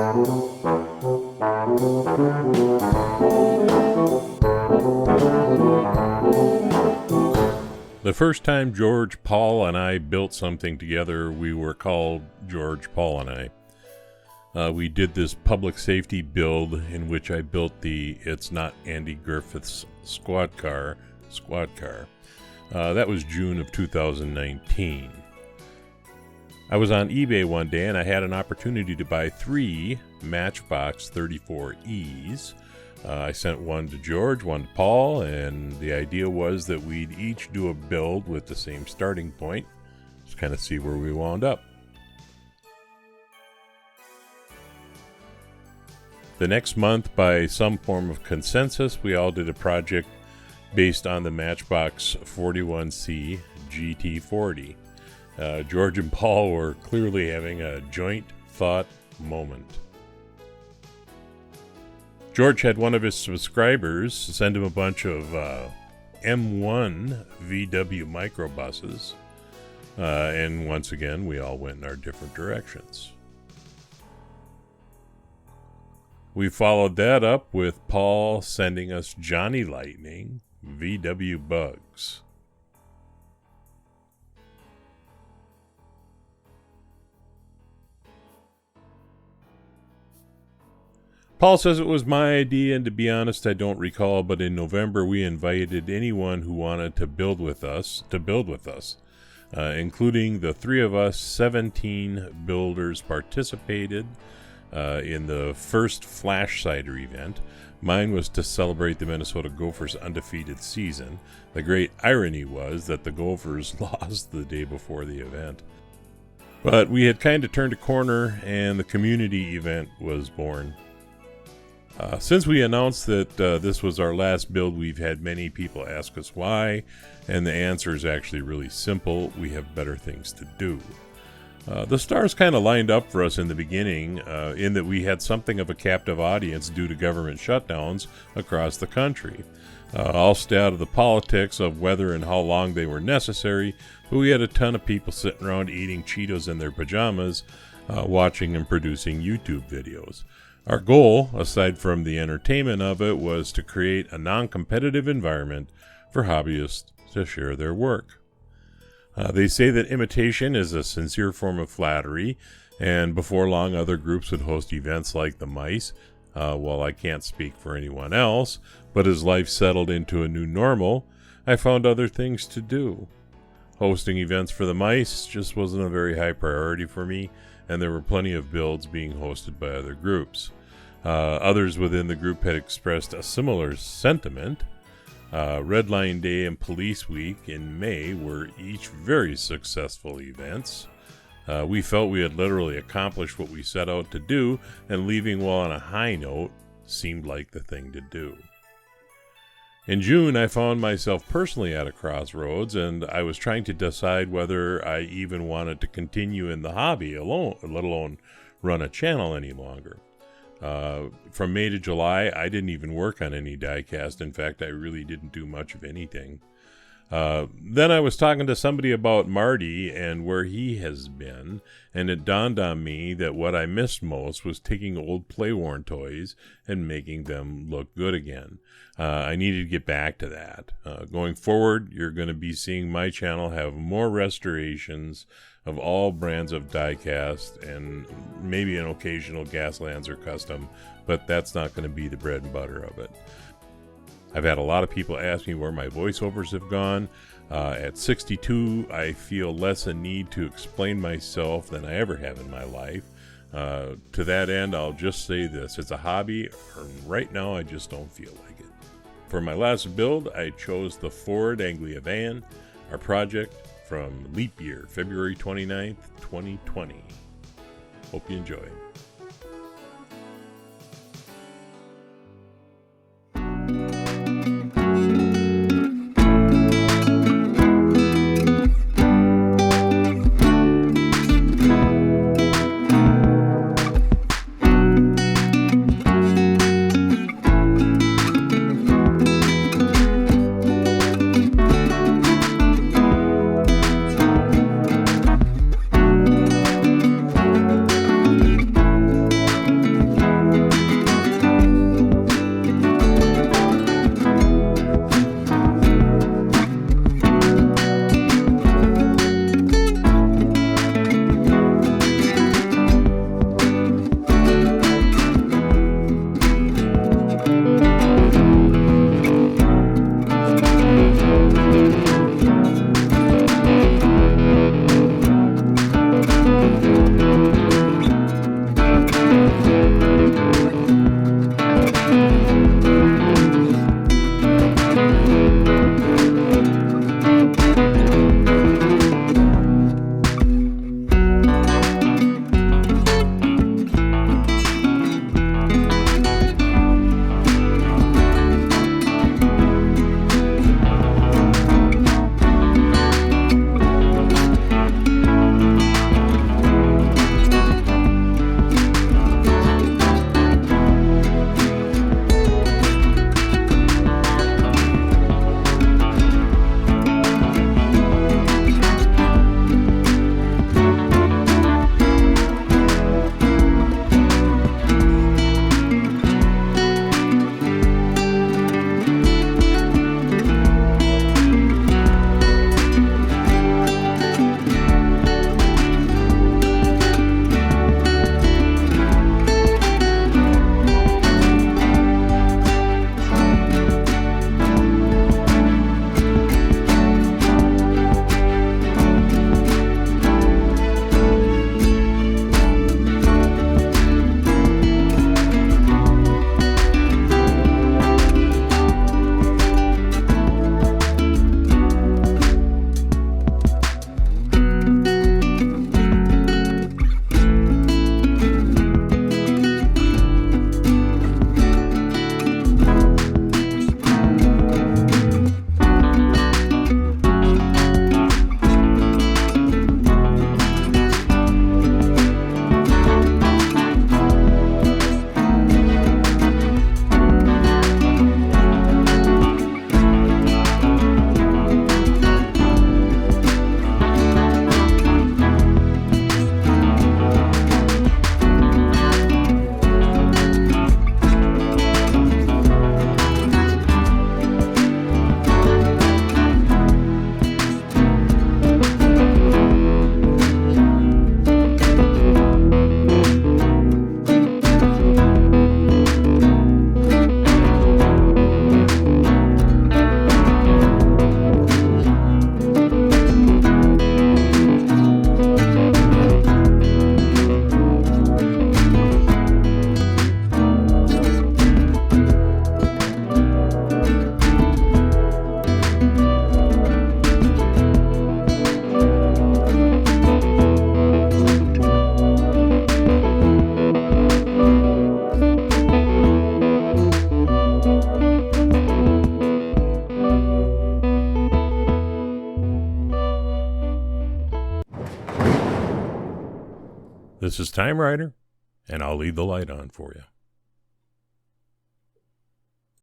The first time George, Paul, and I built something together, we were called George, Paul, and I. We did this public safety build in which I built the It's Not Andy Griffith's squad car. That was June of 2019. I was on eBay one day and I had an opportunity to buy 3 Matchbox 34Es. I sent one to George, one to Paul, and the idea was that we'd each do a build with the same starting point. Just kind of see where we wound up. The next month, by some form of consensus, we all did a project based on the Matchbox 41C GT40. George and Paul were clearly having a joint thought moment. George had one of his subscribers send him a bunch of M1 VW microbuses, and once again, we all went in our different directions. We followed that up with Paul sending us Johnny Lightning VW Bugs. Paul says it was my idea, and to be honest, I don't recall, but in November we invited anyone who wanted to build with us, including the 3 of us. 17 builders participated in the first Flash Cider event. Mine was to celebrate the Minnesota Gophers' undefeated season. The great irony was that the Gophers lost the day before the event. But we had kind of turned a corner, and the community event was born. Since we announced that this was our last build, we've had many people ask us why, and the answer is actually really simple. We have better things to do. The stars kind of lined up for us in the beginning, in that we had something of a captive audience due to government shutdowns across the country. I'll stay out of the politics of whether and how long they were necessary, but we had a ton of people sitting around eating Cheetos in their pajamas, watching and producing YouTube videos. Our goal, aside from the entertainment of it, was to create a non-competitive environment for hobbyists to share their work. They say that imitation is a sincere form of flattery, and before long other groups would host events like the Mice. Well, I can't speak for anyone else, but as life settled into a new normal, I found other things to do. Hosting events for the Mice just wasn't a very high priority for me, and there were plenty of builds being hosted by other groups. Others within the group had expressed a similar sentiment. Red Line Day and Police Week in May were each very successful events. We felt we had literally accomplished what we set out to do, and leaving well on a high note seemed like the thing to do. In June, I found myself personally at a crossroads, and I was trying to decide whether I even wanted to continue in the hobby alone, let alone run a channel any longer. From May to July, I didn't even work on any diecast. In fact, I really didn't do much of anything. Then I was talking to somebody about Marty and where he has been, and it dawned on me that what I missed most was taking old play-worn toys and making them look good again. I needed to get back to that. Going forward, you're going to be seeing my channel have more restorations of all brands of diecast and maybe an occasional Gaslands or custom, but that's not going to be the bread and butter of it. I've had a lot of people ask me where my voiceovers have gone. At 62, I feel less a need to explain myself than I ever have in my life. To that end, I'll just say this. It's a hobby, and right now I just don't feel like it. For my last build, I chose the Ford Anglia van, our project from Leap Year, February 29th, 2020. Hope you enjoy. This is Time Rider, and I'll leave the light on for you.